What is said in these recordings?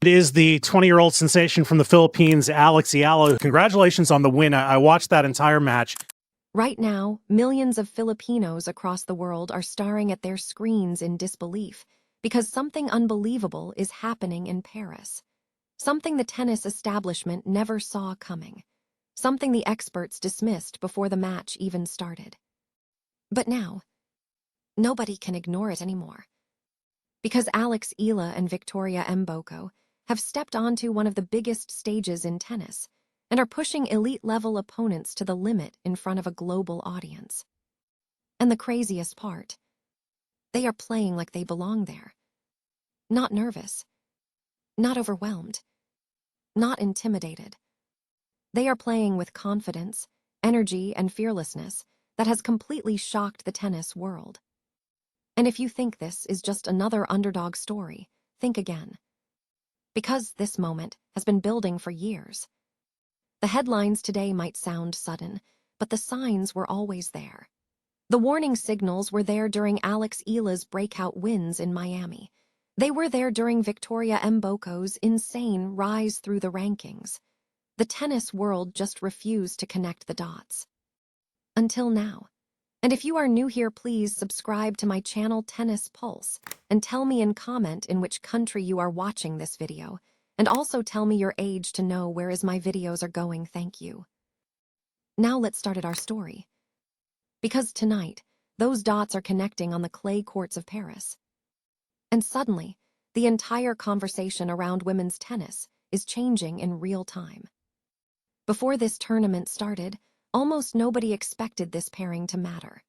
It is the 20-year-old sensation from the Philippines, Eala. Congratulations on the win. I watched that entire match. Right now, millions of Filipinos across the world are staring at their screens in disbelief because something unbelievable is happening in Paris. Something the tennis establishment never saw coming. Something the experts dismissed before the match even started. But now, nobody can ignore it anymore. Because Eala and Victoria Mboko have stepped onto one of the biggest stages in tennis and are pushing elite-level opponents to the limit in front of a global audience. And the craziest part, they are playing like they belong there. Not nervous, not overwhelmed, not intimidated. They are playing with confidence, energy, and fearlessness that has completely shocked the tennis world. And if you think this is just another underdog story, think again. Because this moment has been building for years. The headlines today might sound sudden, but the signs were always there. The warning signals were there during Eala's breakout wins in Miami. They were there during Victoria Mboko's insane rise through the rankings. The tennis world just refused to connect the dots. Until now. And if you are new here, please subscribe to my channel Tennis Pulse and tell me in comment in which country you are watching this video. And also tell me your age to know where is my videos are going, thank you. Now let's start at our story. Because tonight, those dots are connecting on the clay courts of Paris. And suddenly, the entire conversation around women's tennis is changing in real time. Before this tournament started, almost nobody expected this pairing to matter.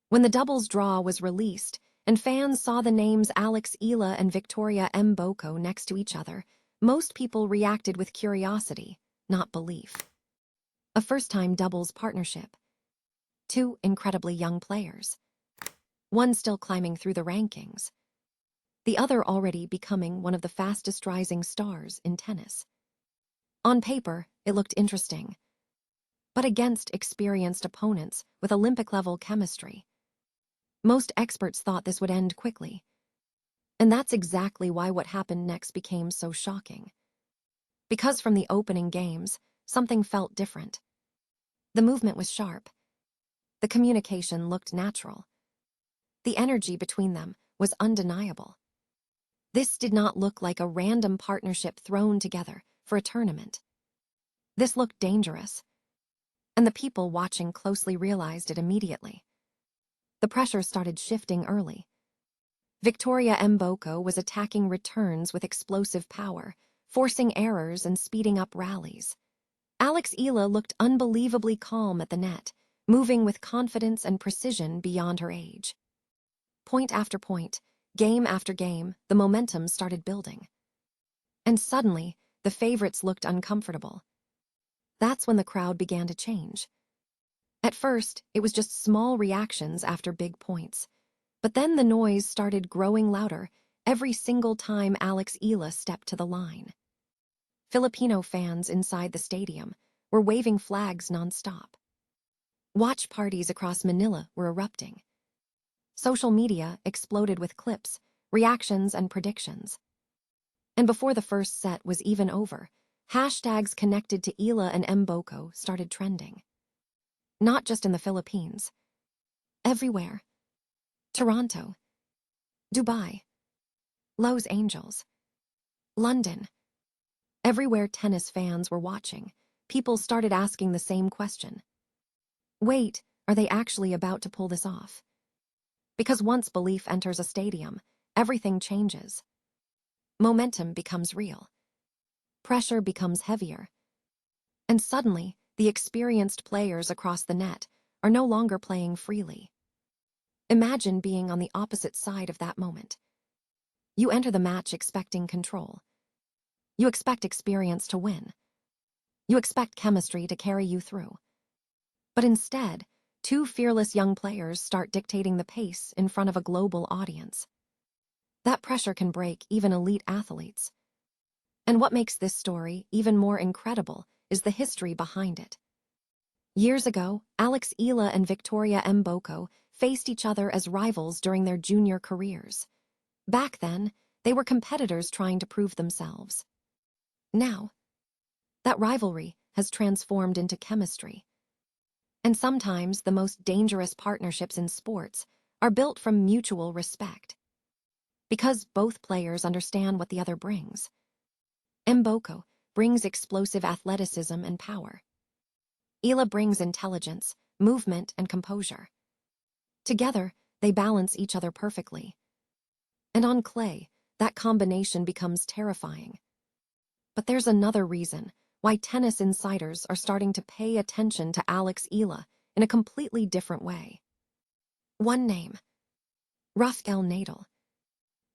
When the doubles draw was released, and fans saw the names Eala and Victoria Mboko next to each other, most people reacted with curiosity, not belief. A first-time doubles partnership. Two incredibly young players. One still climbing through the rankings. The other already becoming one of the fastest rising stars in tennis. On paper, it looked interesting. But against experienced opponents with Olympic-level chemistry. Most experts thought this would end quickly. And that's exactly why what happened next became so shocking. Because from the opening games, something felt different. The movement was sharp. The communication looked natural. The energy between them was undeniable. This did not look like a random partnership thrown together for a tournament. This looked dangerous. And the people watching closely realized it immediately. The pressure started shifting early. Victoria Mboko was attacking returns with explosive power, forcing errors and speeding up rallies. Eala looked unbelievably calm at the net, moving with confidence and precision beyond her age. Point after point, game after game, the momentum started building. And suddenly, the favorites looked uncomfortable. That's when the crowd began to change. At first, it was just small reactions after big points. But then the noise started growing louder every single time Eala stepped to the line. Filipino fans inside the stadium were waving flags nonstop. Watch parties across Manila were erupting. Social media exploded with clips, reactions, and predictions. And before the first set was even over, hashtags connected to Eala and Mboko started trending. Not just in the Philippines. Everywhere. Toronto, Dubai, Los Angeles, London. Everywhere tennis fans were watching, people started asking the same question. Wait, are they actually about to pull this off? Because once belief enters a stadium, everything changes. Momentum becomes real. Pressure becomes heavier. And suddenly, the experienced players across the net are no longer playing freely. Imagine being on the opposite side of that moment. You enter the match expecting control. You expect experience to win. You expect chemistry to carry you through. But instead, two fearless young players start dictating the pace in front of a global audience. That pressure can break even elite athletes. And what makes this story even more incredible is the history behind it. Years ago, Eala and Victoria Mboko faced each other as rivals during their junior careers. Back then, they were competitors trying to prove themselves. Now, that rivalry has transformed into chemistry. And sometimes the most dangerous partnerships in sports are built from mutual respect. Because both players understand what the other brings. Mboko brings explosive athleticism and power. Eala brings intelligence, movement, and composure. Together, they balance each other perfectly. And on clay, that combination becomes terrifying. But there's another reason why tennis insiders are starting to pay attention to Eala in a completely different way. One name: Rafael Nadal.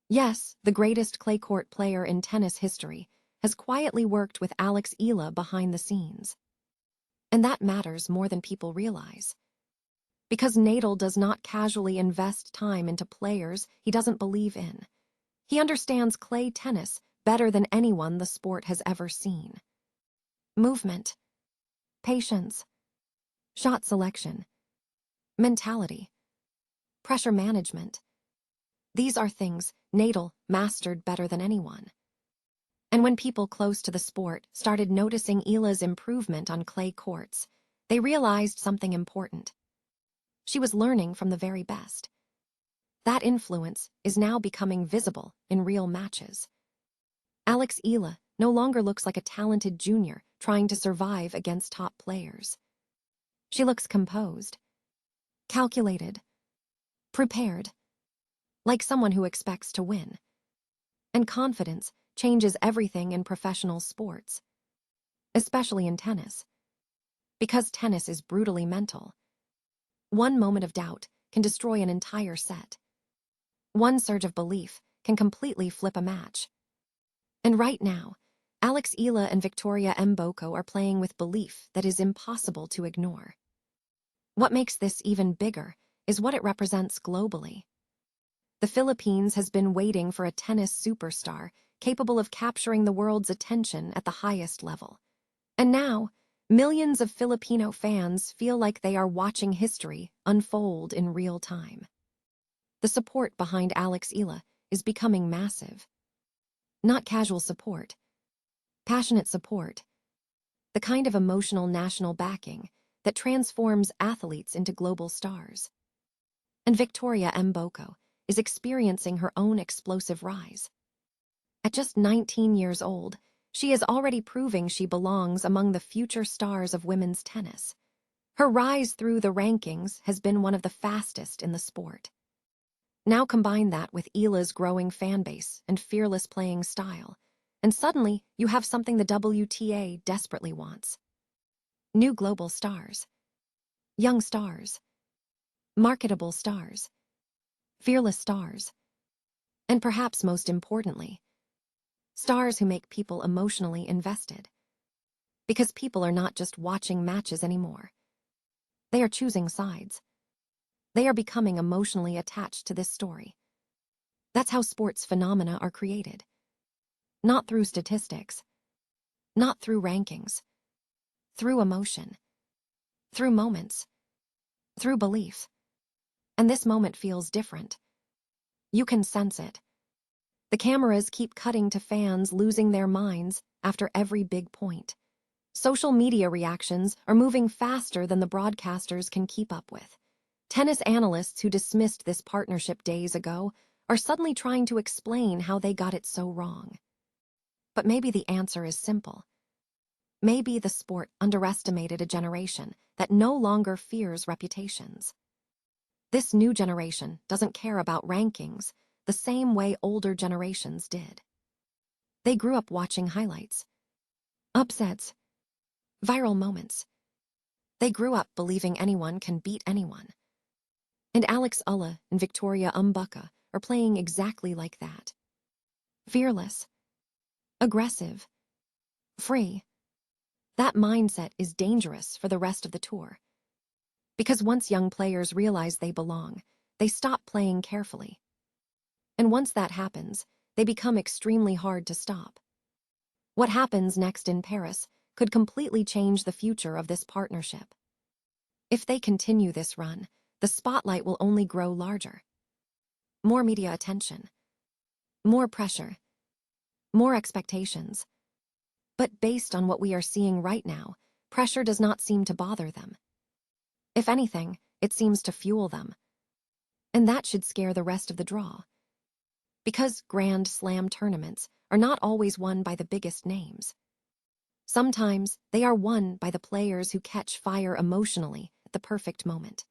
Yes, the greatest clay court player in tennis history has quietly worked with Eala behind the scenes. And that matters more than people realize. Because Nadal does not casually invest time into players he doesn't believe in. He understands clay tennis better than anyone the sport has ever seen. Movement, patience, shot selection, mentality, pressure management. These are things Nadal mastered better than anyone. And when people close to the sport started noticing Eala's improvement on clay courts, they realized something important. She was learning from the very best. That influence is now becoming visible in real matches. Eala no longer looks like a talented junior trying to survive against top players. She looks composed, calculated, prepared, like someone who expects to win. And confidence changes everything in professional sports, especially in tennis. Because tennis is brutally mental. One moment of doubt can destroy an entire set. One surge of belief can completely flip a match. And right now, Eala and Victoria Mboko are playing with belief that is impossible to ignore. What makes this even bigger is what it represents globally. The Philippines has been waiting for a tennis superstar capable of capturing the world's attention at the highest level. And now, millions of Filipino fans feel like they are watching history unfold in real time. The support behind Eala is becoming massive. Not casual support, passionate support. The kind of emotional national backing that transforms athletes into global stars. And Victoria Mboko is experiencing her own explosive rise. At just 19 years old, she is already proving she belongs among the future stars of women's tennis. Her rise through the rankings has been one of the fastest in the sport. Now combine that with Eala's growing fan base and fearless playing style, and suddenly you have something the WTA desperately wants. New global stars. Young stars. Marketable stars. Fearless stars. And perhaps most importantly, stars who make people emotionally invested. Because people are not just watching matches anymore. They are choosing sides. They are becoming emotionally attached to this story. That's how sports phenomena are created. Not through statistics. Not through rankings. Through emotion. Through moments. Through belief. And this moment feels different. You can sense it. The cameras keep cutting to fans losing their minds after every big point. Social media reactions are moving faster than the broadcasters can keep up with. Tennis analysts who dismissed this partnership days ago are suddenly trying to explain how they got it so wrong. But maybe the answer is simple. Maybe the sport underestimated a generation that no longer fears reputations. This new generation doesn't care about rankings the same way older generations did. They grew up watching highlights, upsets, viral moments. They grew up believing anyone can beat anyone. And Eala and Victoria Mboko are playing exactly like that. Fearless, aggressive, free. That mindset is dangerous for the rest of the tour. Because once young players realize they belong, they stop playing carefully. And once that happens, they become extremely hard to stop. What happens next in Paris could completely change the future of this partnership. If they continue this run, the spotlight will only grow larger. More media attention. More pressure. More expectations. But based on what we are seeing right now, pressure does not seem to bother them. If anything, it seems to fuel them. And that should scare the rest of the draw. Because Grand Slam tournaments are not always won by the biggest names. Sometimes they are won by the players who catch fire emotionally at the perfect moment.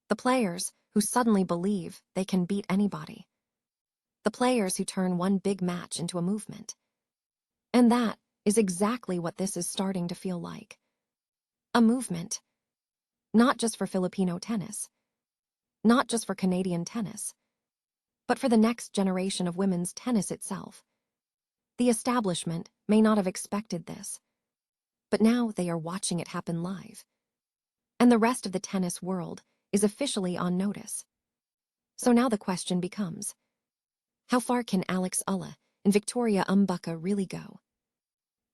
The players who suddenly believe they can beat anybody. The players who turn one big match into a movement. And that is exactly what this is starting to feel like. A movement. Not just for Filipino tennis. Not just for Canadian tennis. But for the next generation of women's tennis itself. The establishment may not have expected this. But now they are watching it happen live. And the rest of the tennis world is officially on notice. So now the question becomes, how far can Eala and Victoria Mboko really go?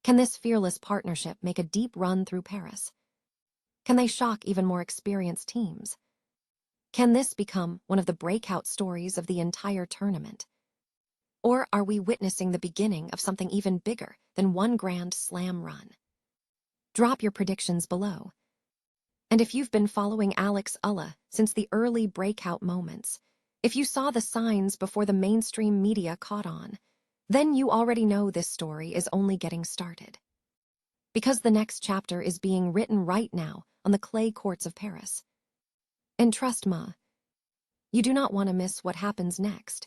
Can this fearless partnership make a deep run through Paris? Can they shock even more experienced teams? Can this become one of the breakout stories of the entire tournament? Or are we witnessing the beginning of something even bigger than one Grand Slam run? Drop your predictions below. And if you've been following Eala since the early breakout moments, if you saw the signs before the mainstream media caught on, then you already know this story is only getting started. Because the next chapter is being written right now on the clay courts of Paris. And trust me, you do not want to miss what happens next.